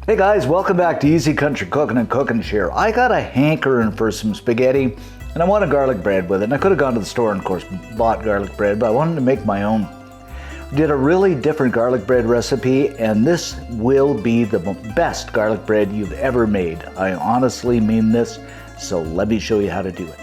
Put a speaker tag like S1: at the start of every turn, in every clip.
S1: Hey guys, welcome back to Easy Country Cooking and Cooking Share. I got a hankering for some spaghetti and I wanted garlic bread with it. And I could have gone to the store and of course bought garlic bread, but I wanted to make my own. We did a really different garlic bread recipe and this will be the best garlic bread you've ever made. I honestly mean this, so let me show you how to do it.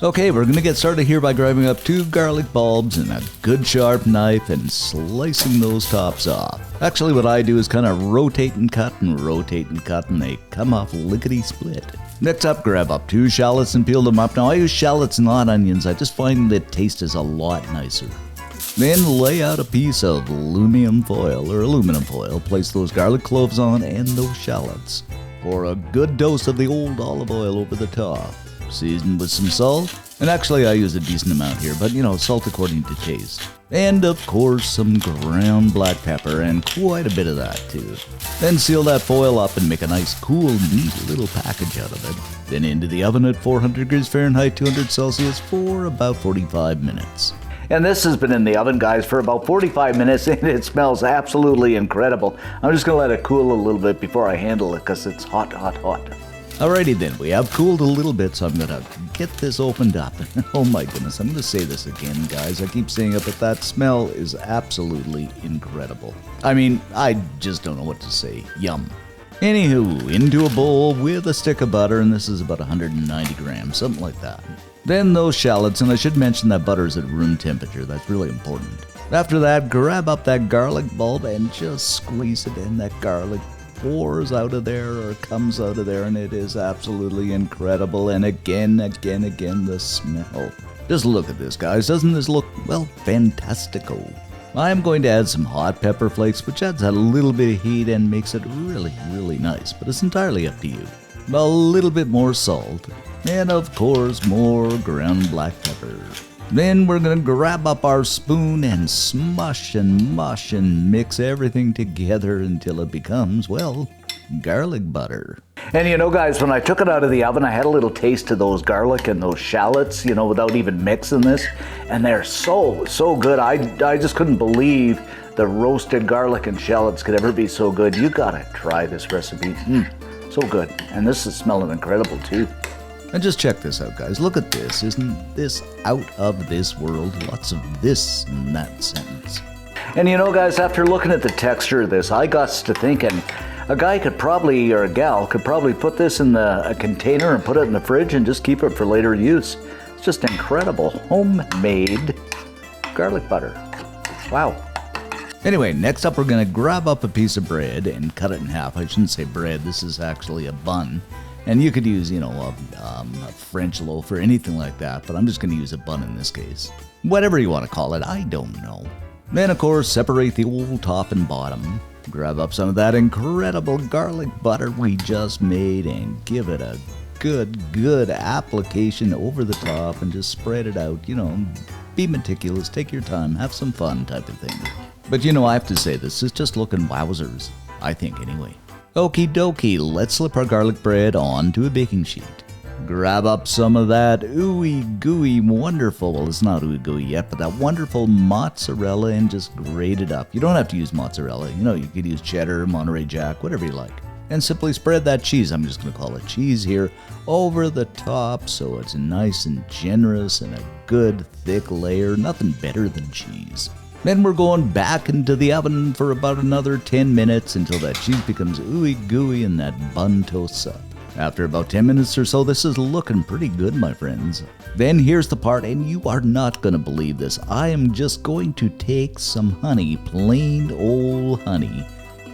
S2: Okay, we're going to get started here by grabbing up 2 garlic bulbs and a good sharp knife and slicing those tops off. Actually, what I do is kind of rotate and cut and they come off lickety-split. Next up, grab up 2 shallots and peel them up. Now, I use shallots, not onions. I just find the taste is a lot nicer. Then lay out a piece of aluminum foil. Place those garlic cloves on and those shallots. Pour a good dose of the old olive oil over the top. Seasoned with some salt, and actually I use a decent amount here, but salt according to taste. And of course some ground black pepper, and quite a bit of that too. Then seal that foil up and make a nice cool, neat little package out of it. Then into the oven at 400 degrees Fahrenheit, 200 Celsius for about 45 minutes.
S1: And this has been in the oven, guys, for about 45 minutes, and it smells absolutely incredible. I'm just going to let it cool a little bit before I handle it, because it's hot.
S2: Alrighty then, we have cooled a little bit, so I'm going to get this opened up. Oh my goodness, I'm going to say this again, guys. I keep saying it, but that smell is absolutely incredible. I mean, I just don't know what to say. Yum. Anywho, into a bowl with a stick of butter, and this is about 190 grams, something like that. Then those shallots, and I should mention that butter is at room temperature. That's really important. After that, grab up that garlic bulb and just squeeze it in. That garlic pours out of there or comes out of there, and it is absolutely incredible. And again, the smell. Just look at this, guys. Doesn't this look, well, fantastico? I'm going to add some hot pepper flakes, which adds a little bit of heat and makes it really nice, but it's entirely up to you. A little bit more salt, and of course more ground black pepper. Then we're going to grab up our spoon and smush and mush and mix everything together until it becomes, well, garlic butter.
S1: And guys, when I took it out of the oven, I had a little taste of those garlic and those shallots, without even mixing this. And they're so good. I just couldn't believe the roasted garlic and shallots could ever be so good. You gotta try this recipe. So good. And this is smelling incredible too.
S2: And just check this out, guys. Look at this. Isn't this out of this world? Lots of this in that sentence.
S1: And guys, after looking at the texture of this, I got to thinking a guy could probably, or a gal, could probably put this in a container and put it in the fridge and just keep it for later use. It's just incredible. Homemade garlic butter. Wow.
S2: Anyway, next up we're going to grab up a piece of bread and cut it in half. I shouldn't say bread. This is actually a bun. And you could use, a French loaf or anything like that, but I'm just going to use a bun in this case. Whatever you want to call it, I don't know. Then, of course, separate the old top and bottom. Grab up some of that incredible garlic butter we just made and give it a good application over the top and just spread it out. Be meticulous, take your time, have some fun type of thing. But I have to say, this is just looking wowzers, I think anyway. Okie dokie, let's slip our garlic bread onto a baking sheet. Grab up some of that ooey gooey wonderful, well, it's not ooey gooey yet, but that wonderful mozzarella and just grate it up. You don't have to use mozzarella, you could use cheddar, Monterey Jack, whatever you like. And simply spread that cheese, I'm just going to call it cheese here, over the top so it's nice and generous and a good thick layer, nothing better than cheese. Then we're going back into the oven for about another 10 minutes until that cheese becomes ooey gooey and that bun toasts up. After about 10 minutes or so, this is looking pretty good, my friends. Then here's the part, and you are not going to believe this. I am just going to take some honey, plain old honey,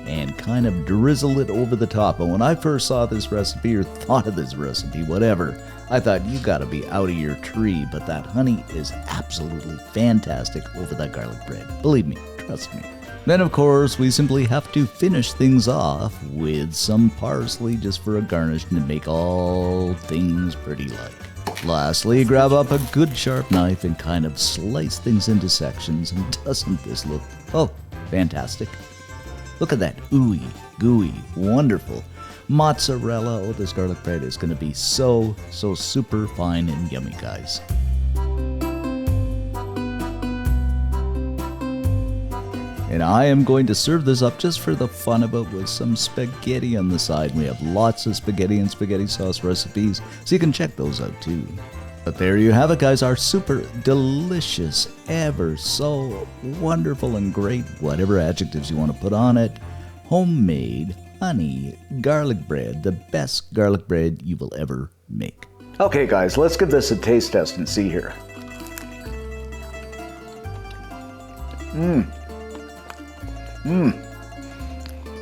S2: and kind of drizzle it over the top. And when I first saw this recipe or thought of this recipe, whatever, I thought you gotta be out of your tree, but that honey is absolutely fantastic over that garlic bread. Believe me, trust me. Then of course, we simply have to finish things off with some parsley just for a garnish to make all things pretty like. Lastly, grab up a good sharp knife and kind of slice things into sections, and doesn't this look, oh, fantastic. Look at that ooey, gooey, wonderful mozzarella. Oh, this garlic bread is going to be so super fine and yummy, guys. And I am going to serve this up just for the fun of it with some spaghetti on the side. We have lots of spaghetti and spaghetti sauce recipes, so you can check those out too. But there you have it, guys, our super delicious, ever so wonderful and great, whatever adjectives you want to put on it, homemade honey garlic bread, the best garlic bread you will ever make.
S1: Okay, guys, let's give this a taste test and see here.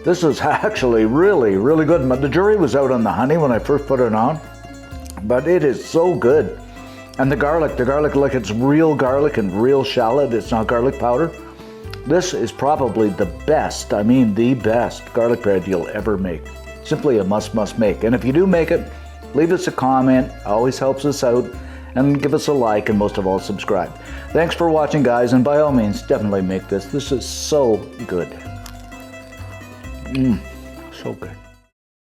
S1: This is actually really, really good. The jury was out on the honey when I first put it on, but it is so good. And the garlic, like it's real garlic and real shallot. It's not garlic powder. This is probably the best, I mean the best garlic bread you'll ever make. Simply a must make. And if you do make it, leave us a comment. Always helps us out. And give us a like, and most of all, subscribe. Thanks for watching, guys, and by all means, definitely make this. This is so good. So good.